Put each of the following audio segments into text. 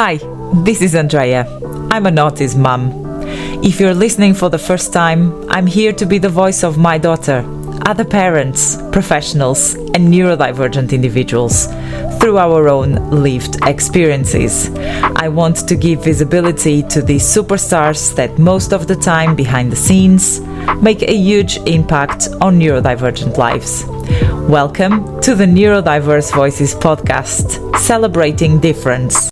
Hi, this is Andrea. I'm an autism mum. If you're listening for the first time, I'm here to be the voice of my daughter, other parents, professionals, and neurodivergent individuals through our own lived experiences. I want to give visibility to these superstars that most of the time behind the scenes make a huge impact on neurodivergent lives. Welcome to the Neurodiverse Voices podcast, celebrating difference.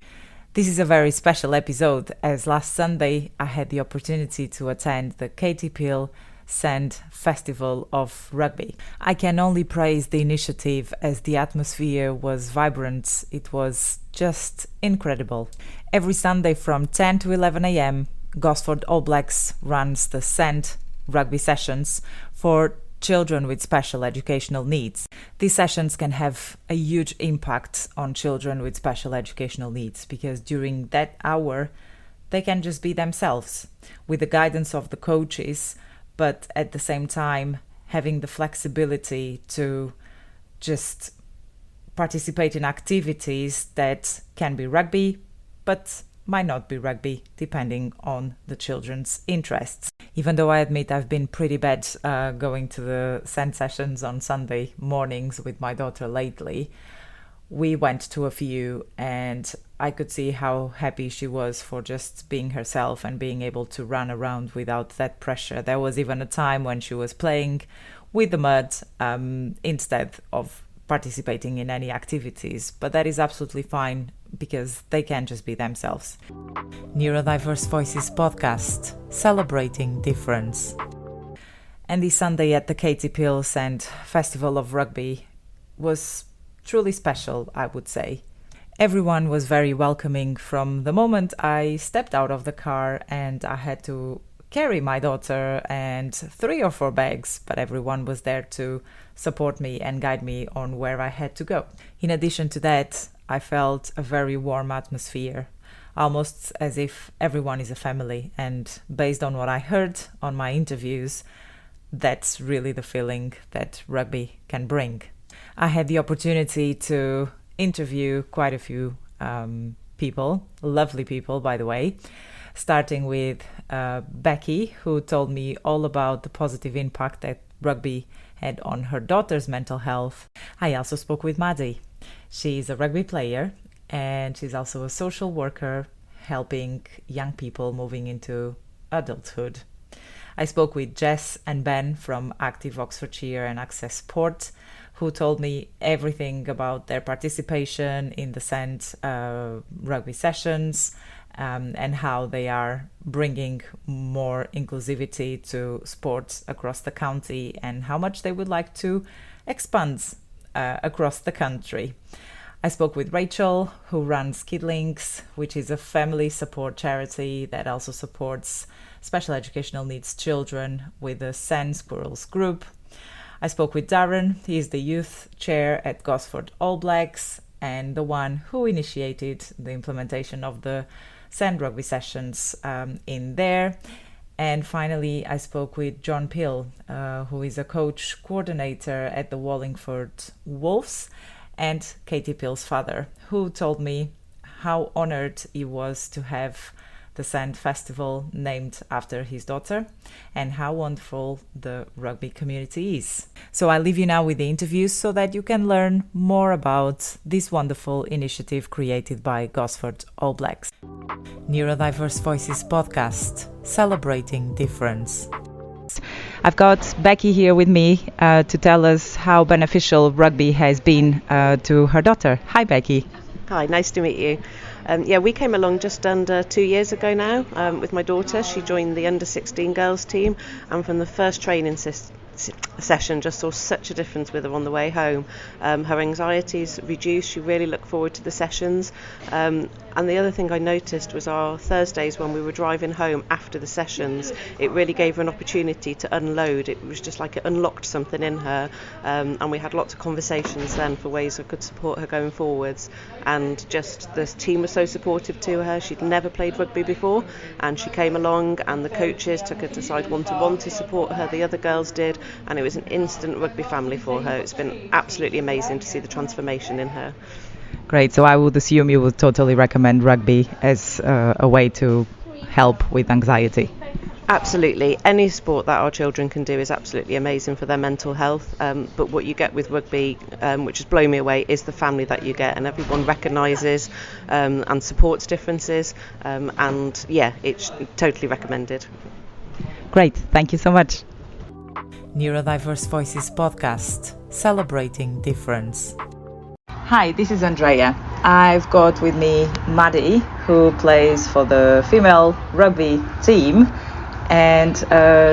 This is a very special episode, as last Sunday I had the opportunity to attend the Katie Peel Sand Festival of Rugby. I can only praise the initiative as the atmosphere was vibrant. It was just incredible. Every Sunday from 10 to 11 a.m, Gosford All Blacks runs the Sand Rugby sessions for children with special educational needs. These sessions can have a huge impact on children with special educational needs because during that hour they can just be themselves with the guidance of the coaches, but at the same time having the flexibility to just participate in activities that can be rugby but might not be rugby depending on the children's interests. Even though I admit I've been pretty bad going to the sand sessions on Sunday mornings with my daughter lately, we went to a few and I could see how happy she was for just being herself and being able to run around without that pressure. There was even a time when she was playing with the mud instead of participating in any activities, but that is absolutely fine because they can just be themselves. Neurodiverse Voices podcast, celebrating difference. And this Sunday at the Katie Peel Sand Festival of Rugby was truly special, I would say. Everyone was very welcoming from the moment I stepped out of the car and I had to carry my daughter and 3 or 4 bags, but everyone was there to support me and guide me on where I had to go. In addition to that, I felt a very warm atmosphere, almost as if everyone is a family, and based on what I heard on my interviews, that's really the feeling that rugby can bring. I had the opportunity to interview quite a few people, lovely people by the way, starting with Becky, who told me all about the positive impact that rugby had on her daughter's mental health. I also spoke with Maddie. She's a rugby player and she's also a social worker helping young people moving into adulthood. I spoke with Jess and Ben from Active Oxfordshire and Access Sport, who told me everything about their participation in the Sand rugby sessions and how they are bringing more inclusivity to sports across the county and how much they would like to expand across the country. I spoke with Rachel, who runs Kidlinks, which is a family support charity that also supports special educational needs children with the Sand Squirrels group. I spoke with Darren. He is the youth chair at Gosford All Blacks and the one who initiated the implementation of the Sand rugby sessions in there. And finally, I spoke with John Peel, who is a coach coordinator at the Wallingford Wolves, and Katie Peel's father, who told me how honored he was to have the Sand Festival named after his daughter and how wonderful the rugby community is. So I leave you now with the interviews so that you can learn more about this wonderful initiative created by Gosford All Blacks. Neurodiverse Voices podcast, celebrating difference. I've got Becky here with me to tell us how beneficial rugby has been to her daughter. Hi, Becky. Hi, nice to meet you. We came along just under 2 years ago now with my daughter. She joined the under 16 girls team, and from the first training session just saw such a difference with her on the way home. Her anxieties reduced. She really looked forward to the sessions. And the other thing I noticed was our Thursdays when we were driving home after the sessions, it really gave her an opportunity to unload. It was just like it unlocked something in her, and we had lots of conversations then for ways I could support her going forwards. And just the team was so supportive to her. She'd never played rugby before, and she came along and the coaches took her to side one-to-one to support her. The other girls did, and it was an instant rugby family for her. It's been absolutely amazing to see the transformation in her. Great. So I would assume you would totally recommend rugby as a way to help with anxiety. Absolutely. Any sport that our children can do is absolutely amazing for their mental health. But what you get with rugby, which has blown me away, is the family that you get, and everyone recognises and supports differences. And yeah, it's totally recommended. Great. Thank you so much. Neurodiverse Voices podcast, celebrating difference. Hi, this is Andrea. I've got with me Maddie, who plays for the female rugby team, and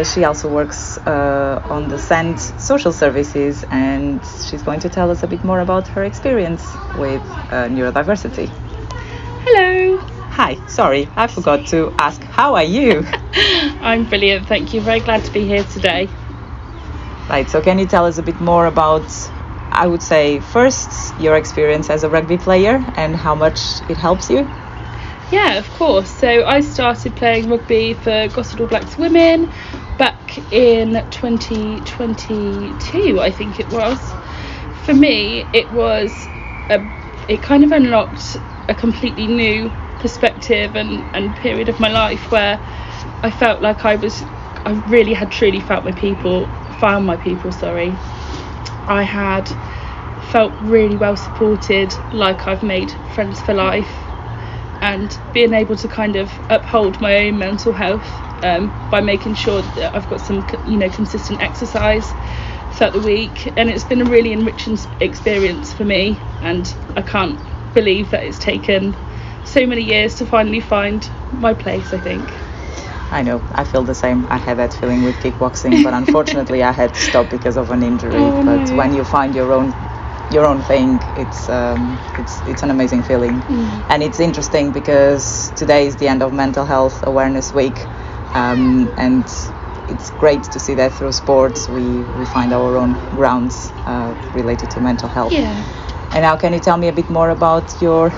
she also works on the SEND social services, and she's going to tell us a bit more about her experience with neurodiversity. Hello. Hi, sorry, I forgot to ask, how are you? I'm brilliant, thank you. Very glad to be here today. Right, so can you tell us a bit more about, I would say, first, your experience as a rugby player and how much it helps you? Yeah, of course. So I started playing rugby for Gosport All Blacks Women back in 2022, I think it was. For me, it kind of unlocked a completely new perspective and period of my life where I felt like I really had truly found my people. I had felt really well supported, like I've made friends for life, and being able to kind of uphold my own mental health by making sure that I've got some consistent exercise throughout the week. And it's been a really enriching experience for me, and I can't believe that it's taken so many years to finally find my place, I think. I know, I feel the same. I had that feeling with kickboxing, but unfortunately I had to stop because of an injury. But when you find your own thing, it's an amazing feeling. And it's interesting because today is the end of Mental Health Awareness Week, and it's great to see that through sports we find our own grounds related to mental health. Yeah. And now, can you tell me a bit more about your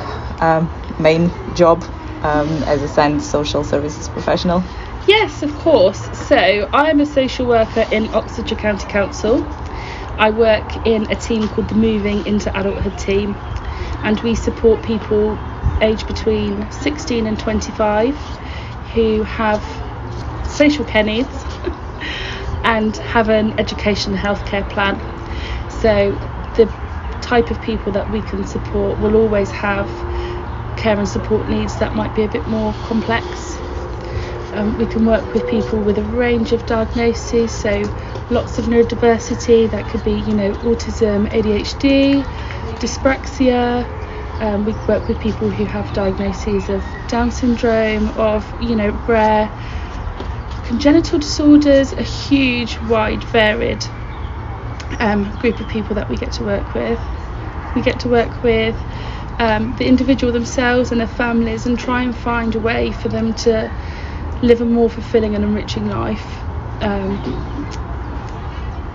main job as a SEND social services professional? Yes, of course. So I am a social worker in Oxfordshire County Council. I work in a team called the Moving into Adulthood team, and we support people aged between 16 and 25 who have social care needs and have an education and healthcare plan. So the type of people that we can support will always have care and support needs that might be a bit more complex. We can work with people with a range of diagnoses, so lots of neurodiversity. That could be, autism, ADHD, dyspraxia. We work with people who have diagnoses of Down syndrome, of rare congenital disorders. A huge, wide, varied group of people that we get to work with. We get to work with the individual themselves and their families, and try and find a way for them to live a more fulfilling and enriching life,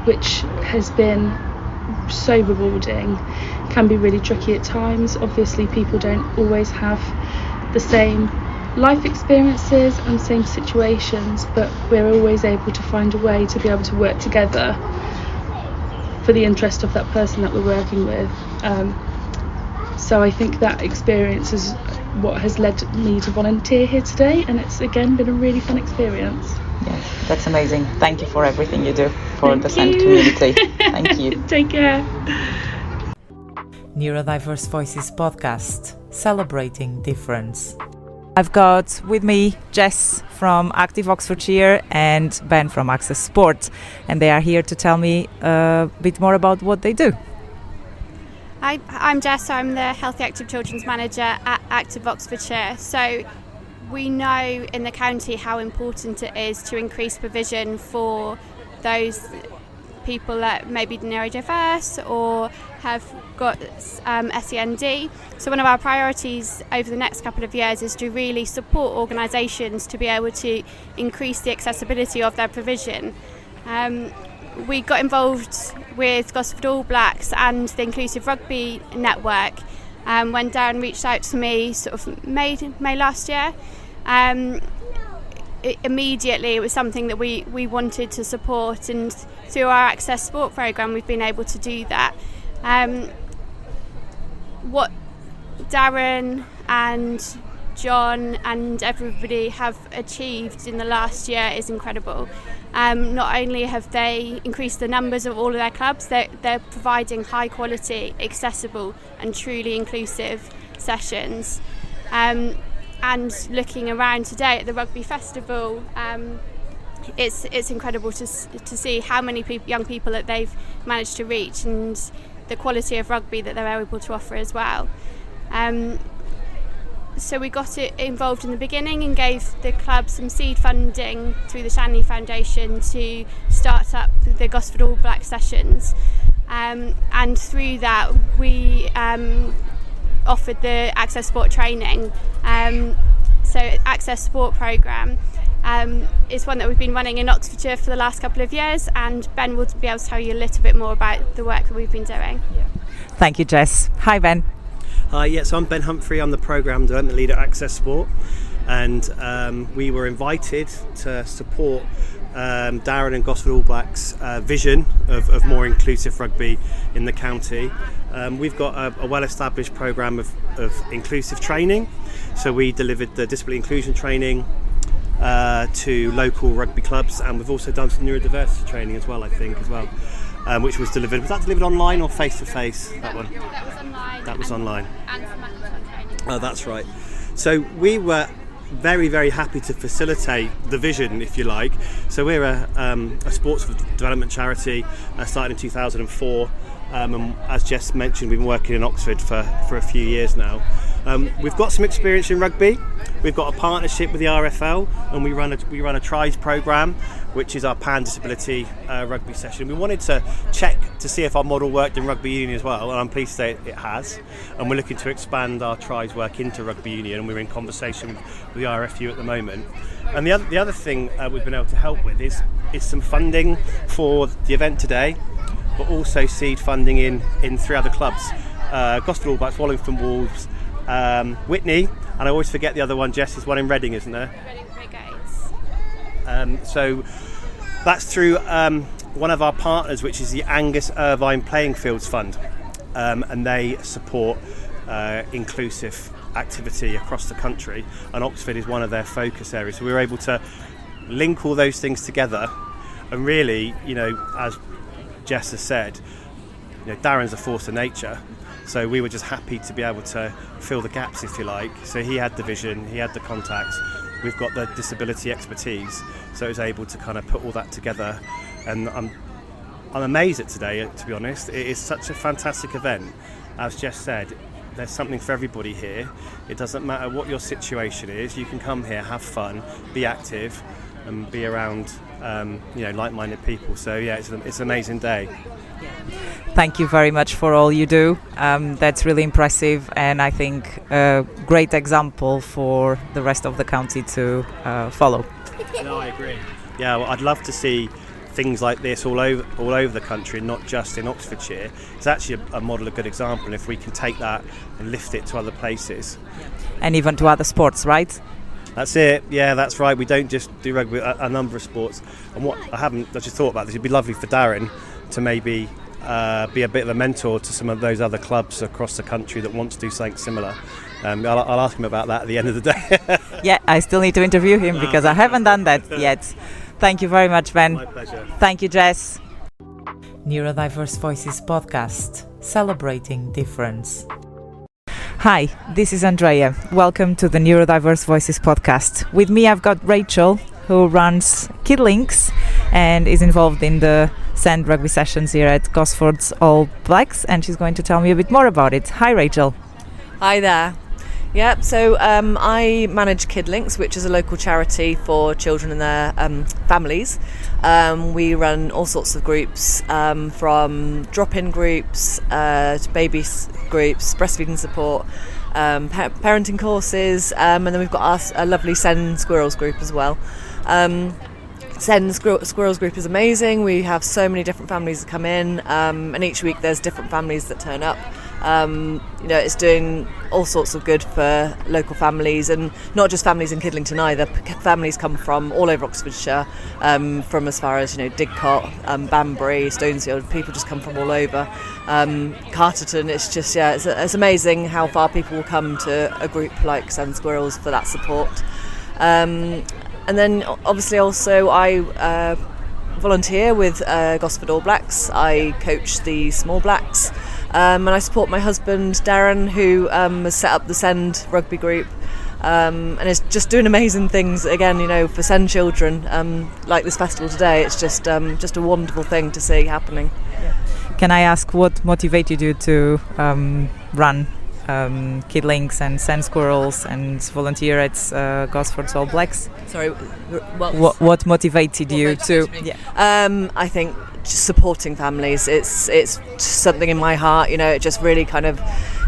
which has been so rewarding. Can be really tricky at times. Obviously, people don't always have the same life experiences and same situations, but we're always able to find a way to be able to work together for the interest of that person that we're working with. So I think that experience is what has led me to volunteer here today, and it's again been a really fun experience. Yes, that's amazing. Thank you for everything you do for the SEND community. Thank you. Take care. Neurodiverse Voices podcast, celebrating difference. I've got with me Jess from Active Oxfordshire and Ben from Access Sport, and they are here to tell me a bit more about what they do. Hi, I'm Jess. I'm the Healthy Active Children's Manager at Active Oxfordshire. So we know in the county how important it is to increase provision for those people that may be neurodiverse or have got SEND. So one of our priorities over the next couple of years is to really support organisations to be able to increase the accessibility of their provision. We got involved with Gosport All Blacks and the Inclusive Rugby Network when Darren reached out to me sort of May last year. Immediately it was something that we wanted to support, and through our Access Sport programme we've been able to do that. What Darren and John and everybody have achieved in the last year is incredible. Not only have they increased the numbers of all of their clubs, they're providing high quality, accessible and truly inclusive sessions. And looking around today at the Rugby Festival, it's incredible to see how many young people that they've managed to reach and the quality of rugby that they're able to offer as well. So we got it involved in the beginning and gave the club some seed funding through the Shanley Foundation to start up the Gosford All Black sessions, and through that we offered the Access Sport training. So Access Sport programme is one that we've been running in Oxfordshire for the last couple of years, and Ben will be able to tell you a little bit more about the work that we've been doing. Thank you, Jess. Hi, Ben. Hi, yes, I'm Ben Humphrey. I'm the Programme Development Leader at Access Sport, and we were invited to support Darren and Gosford All Blacks' vision of more inclusive rugby in the county. We've got a well-established programme of inclusive training, so we delivered the disability inclusion training to local rugby clubs, and we've also done some neurodiversity training as well, which was delivered online or face-to-face? That one? That was online. That was online. And some hackathon training. Oh, that's right. So we were very, very happy to facilitate the vision, if you like. So we're a sports development charity started in 2004. And as Jess mentioned, we've been working in Oxford for a few years now. We've got some experience in rugby. We've got a partnership with the RFL, and we run a TRIES programme, which is our pan-disability rugby session. We wanted to check to see if our model worked in rugby union as well, and I'm pleased to say it has. And we're looking to expand our TRIES work into rugby union, and we're in conversation with the RFU at the moment. And the other thing we've been able to help with is some funding for the event today, but also seed funding in 3 other clubs: Gosford All Blacks, Wallington Wolves, Whitney, and I always forget the other one. Jess, is one in Reading, isn't there? Reading Brigades. So that's through one of our partners, which is the Angus Irvine Playing Fields Fund, and they support inclusive activity across the country, and Oxford is one of their focus areas. So we were able to link all those things together, and really, as Jess has said, Darren's a force of nature, so we were just happy to be able to fill the gaps, if you like. So he had the vision, he had the contacts, we've got the disability expertise, so it was able to kind of put all that together. And I'm amazed at today, to be honest. It is such a fantastic event. As Jess said, there's something for everybody here. It doesn't matter what your situation is, you can come here, have fun, be active and be around like-minded people. So yeah, it's an amazing day. Thank you very much for all you do. That's really impressive, and I think a great example for the rest of the county to follow. No, I agree. Yeah, well, I'd love to see things like this all over the country, not just in Oxfordshire. It's actually a model, a good example, and if we can take that and lift it to other places. And even to other sports, right? That's it. Yeah, that's right. We don't just do rugby, a number of sports. And what I just thought about this, it'd be lovely for Darren to maybe be a bit of a mentor to some of those other clubs across the country that want to do something similar. I'll ask him about that at the end of the day. Yeah, I still need to interview him because I haven't done that yet. Thank you very much, Ben. My pleasure. Thank you, Jess. Neurodiverse Voices podcast, celebrating difference. Hi, this is Andrea. Welcome to the Neurodiverse Voices podcast. With me, I've got Rachel, who runs KidLinks and is involved in the Sand Rugby sessions here at Gosford's All Blacks, and she's going to tell me a bit more about it. Hi, Rachel. Hi there. Yeah, so I manage KidLinks, which is a local charity for children and their families. We run all sorts of groups, from drop-in groups to baby groups, breastfeeding support, parenting courses, and then we've got our lovely Send Squirrels group as well. Send Squirrels group is amazing. We have so many different families that come in, and each week there's different families that turn up. It's doing all sorts of good for local families, and not just families in Kidlington either. Families come from all over Oxfordshire, from as far as Didcot, Banbury, Stonesfield. People just come from all over. Carterton. It's just it's amazing how far people will come to a group like Sand Squirrels for that support. And then obviously also I volunteer with Gosford All Blacks. I coach the Small Blacks. And I support my husband Darren, who has set up the Send rugby group, and is just doing amazing things again, for Send children, like this festival today. It's just a wonderful thing to see happening. Can I ask what motivated you to run Kidlings and Sand Squirrels and volunteer at Gosford All Blacks? Sorry, what motivated you to? I think just supporting families. It's something in my heart. It just really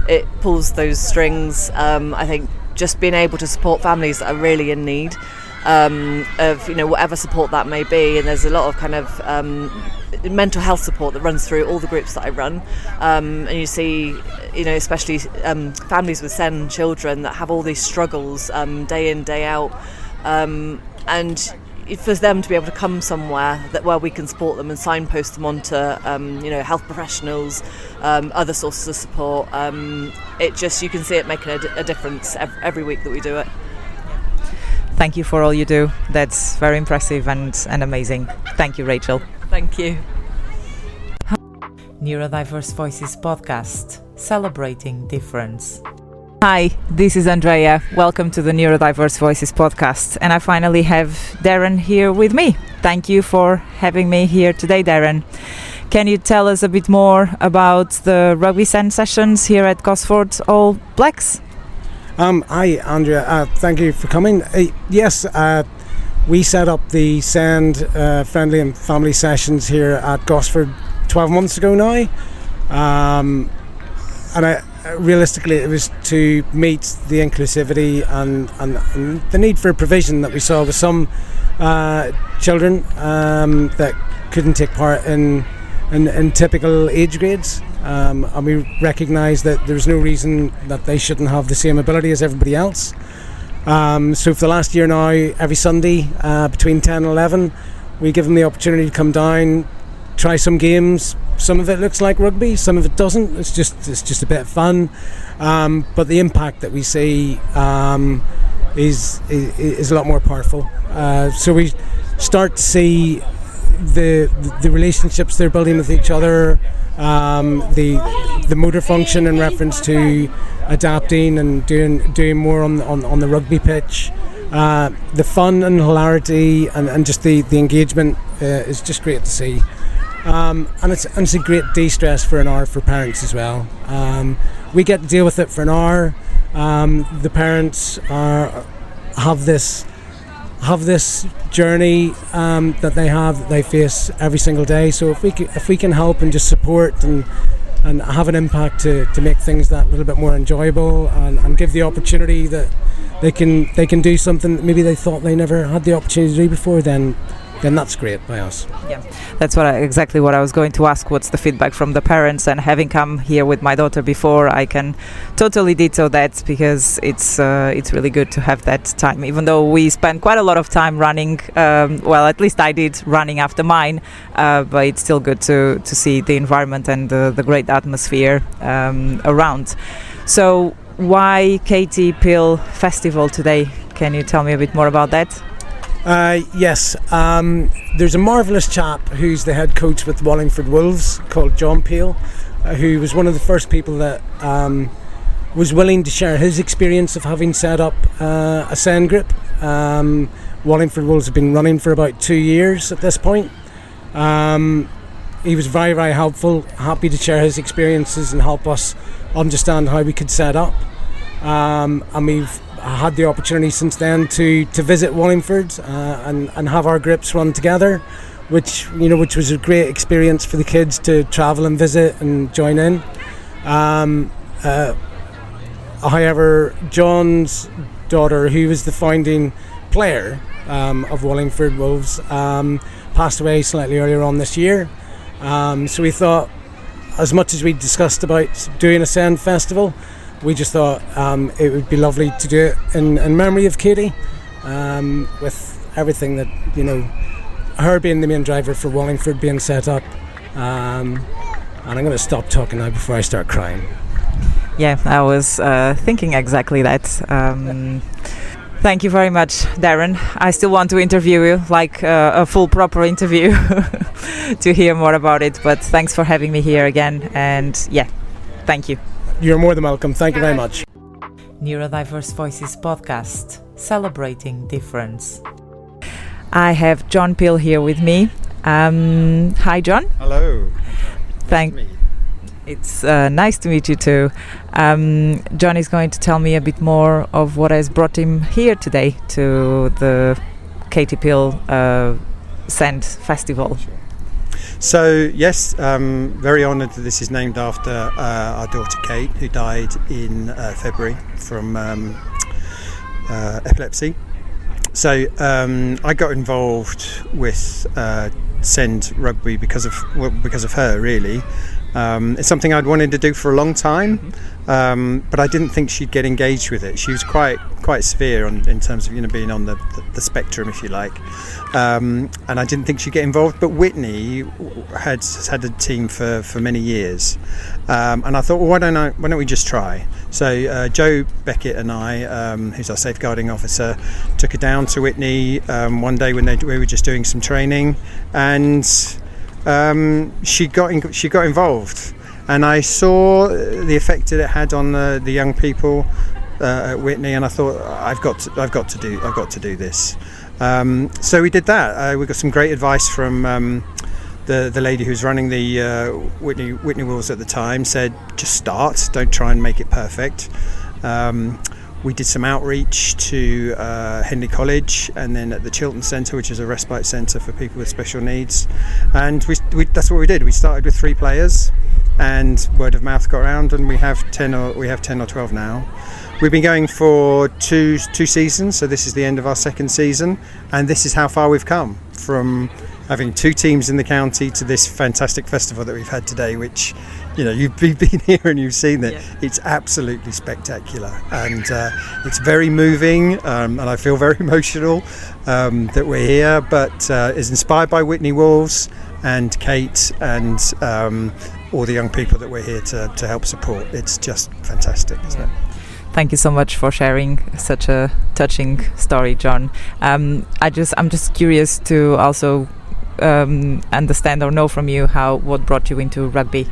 it pulls those strings. I think just being able to support families that are really in need of whatever support that may be, and there's a lot of mental health support that runs through all the groups that I run, and you see especially families with Send children that have all these struggles day in, day out, and for them to be able to come somewhere where we can support them and signpost them onto health professionals, other sources of support, you can see it making a difference every week that we do it. Thank you for all you do. That's very impressive and amazing. Thank you, Rachel. Thank you. Neurodiverse Voices podcast, celebrating difference. Hi, this is Andrea. Welcome to the Neurodiverse Voices podcast. And I finally have Darren here with me. Thank you for having me here today, Darren. Can you tell us a bit more about the Rugby Send sessions here at Gosford All Blacks? Hi, Andrea. Thank you for coming. Yes, we set up the Send friendly and family sessions here at Gosford 12 months ago now. Realistically, it was to meet the inclusivity and the need for provision that we saw with some children that couldn't take part in typical age grades. And we recognise that there's no reason that they shouldn't have the same ability as everybody else. So for the last year now, every Sunday between 10 and 11, we give them the opportunity to come down, try some games. Some of it looks like rugby, some of it doesn't. It's just a bit of fun. But the impact that we see is a lot more powerful. So we start to see the relationships they're building with each other, the motor function in reference to adapting and doing more on the rugby pitch. The fun and hilarity and just the engagement is just great to see. And it's a great de-stress for an hour for parents as well. We get to deal with it for an hour. The parents have this journey that they face every single day. So if we can help and just support and have an impact to make things that little bit more enjoyable and give the opportunity that they can do something that maybe they thought they never had the opportunity to do before, then that's great by us. Yeah, that's exactly what I was going to ask. What's the feedback from the parents? And having come here with my daughter before, I can totally ditto that, because it's really good to have that time. Even though we spend quite a lot of time running, well, at least I did, running after mine, but it's still good to see the environment and the great atmosphere around. So why Katie Pill Festival today? Can you tell me a bit more about that? Yes, there's a marvellous chap who's the head coach with Wallingford Wolves called John Peel, who was one of the first people that was willing to share his experience of having set up a Send group. Wallingford Wolves have been running for about 2 years at this point. He was very, very helpful, happy to share his experiences and help us understand how we could set up. And we've had the opportunity since then to visit Wallingford and have our groups run together, which was a great experience for the kids to travel and visit and join in. However, John's daughter, who was the founding player of Wallingford Wolves, passed away slightly earlier on this year. So we thought, as much as we discussed about doing a Send festival, we just thought it would be lovely to do it in memory of Katie, with everything that, her being the main driver for Wallingford being set up. And I'm going to stop talking now before I start crying. Yeah, I was thinking exactly that. Thank you very much, Darren. I still want to interview you, like a full proper interview to hear more about it, but thanks for having me here again, and yeah, thank you. You're more than welcome. Thank you very much. Neurodiverse Voices podcast, celebrating difference. I have John Peel here with me. Hi, John. Hello. It's nice to meet you too. John is going to tell me a bit more of what has brought him here today to the Katie Peel Send Festival. So yes, very honoured that this is named after our daughter Kate, who died in February from epilepsy. So I got involved with Send Rugby because of her, really. It's something I'd wanted to do for a long time, but I didn't think she'd get engaged with it. She was quite severe in terms of being on the spectrum, if you like, and I didn't think she'd get involved. But Whitney has had a team for many years, and I thought, well, why don't we just try? So Joe Beckett and I, who's our safeguarding officer, took her down to Whitney one day when we were just doing some training, and she got involved, and I saw the effect that it had on the young people at Whitney, and I thought I've got to do this. So we did that. We got some great advice from the lady who's running the Whitney Wolves at the time. Said just start, don't try and make it perfect. We did some outreach to Henley College, and then at the Chiltern Centre, which is a respite centre for people with special needs. And that's what we did. We started with 3 players, and word of mouth got around, and we have 10 or 12 now. We've been going for two seasons, so this is the end of our second season, and this is how far we've come from having 2 teams in the county to this fantastic festival that we've had today, which you've been here and you've seen it. Yeah. It's absolutely spectacular, and it's very moving, and I feel very emotional that we're here, but it's inspired by Whitney Wolves and Kate and all the young people that we're here to help support. It's just fantastic, isn't it? Thank you so much for sharing such a touching story, John. I'm just curious to also understand or know from you what brought you into rugby.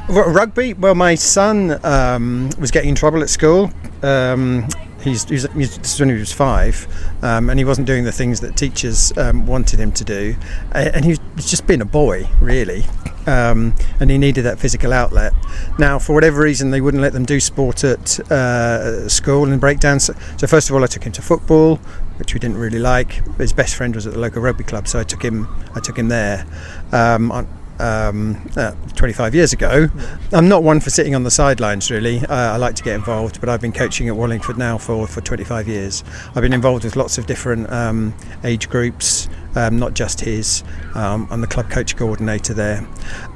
Rugby? Well, my son was getting in trouble at school. This was when he was 5, and he wasn't doing the things that teachers wanted him to do, and he was just being a boy, really, and he needed that physical outlet. Now, for whatever reason, they wouldn't let them do sport at school and breakdowns. So first of all, I took him to football, which we didn't really like. His best friend was at the local rugby club, so I took him there. 25 years ago. I'm not one for sitting on the sidelines, really. I like to get involved, but I've been coaching at Wallingford now for 25 years. I've been involved with lots of different age groups, not just his. I'm the club coach coordinator there.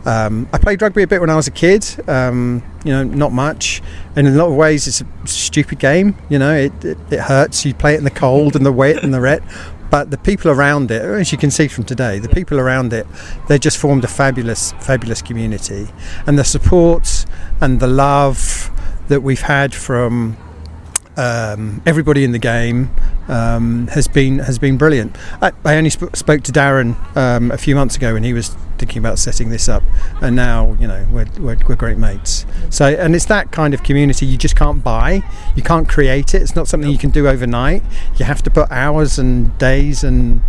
I played rugby a bit when I was a kid, not much, and in a lot of ways it's a stupid game. It hurts. You play it in the cold and the wet and the wet. But the people around it, as you can see from today, the people around it, they just formed a fabulous community. And the support and the love that we've had from everybody in the game has been brilliant. I only spoke to Darren a few months ago when he was thinking about setting this up, and now we're great mates. So, and it's that kind of community you just can't buy. You can't create it. It's not something you can do overnight. You have to put hours and days and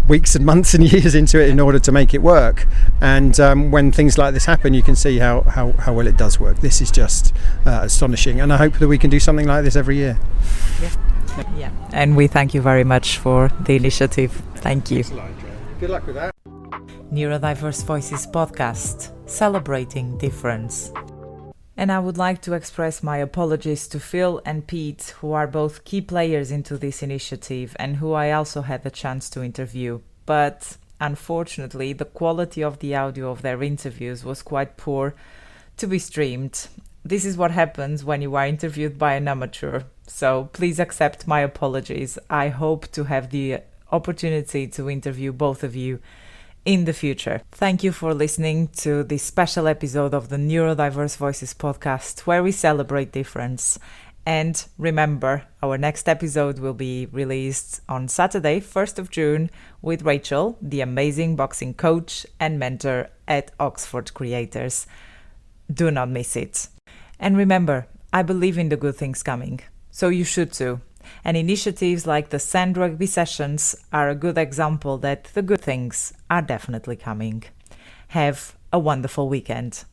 weeks and months and years into it in order to make it work. And when things like this happen, you can see how well it does work. This is just astonishing, and I hope that we can do something like this every year. Yeah. And we thank you very much for the initiative. Thank you. Good luck with that. Neurodiverse Voices podcast, celebrating difference. And I would like to express my apologies to Phil and Pete, who are both key players into this initiative and who I also had the chance to interview. But unfortunately, the quality of the audio of their interviews was quite poor to be streamed. This is what happens when you are interviewed by an amateur, so please accept my apologies. I hope to have the opportunity to interview both of you in the future. Thank you for listening to this special episode of the Neurodiverse Voices podcast, where we celebrate difference. And remember, our next episode will be released on Saturday, 1st of June, with Rachel, the amazing boxing coach and mentor at Oxford Creators. Do not miss it. And remember, I believe in the good things coming, so you should too. And initiatives like the Sand Rugby sessions are a good example that the good things are definitely coming. Have a wonderful weekend.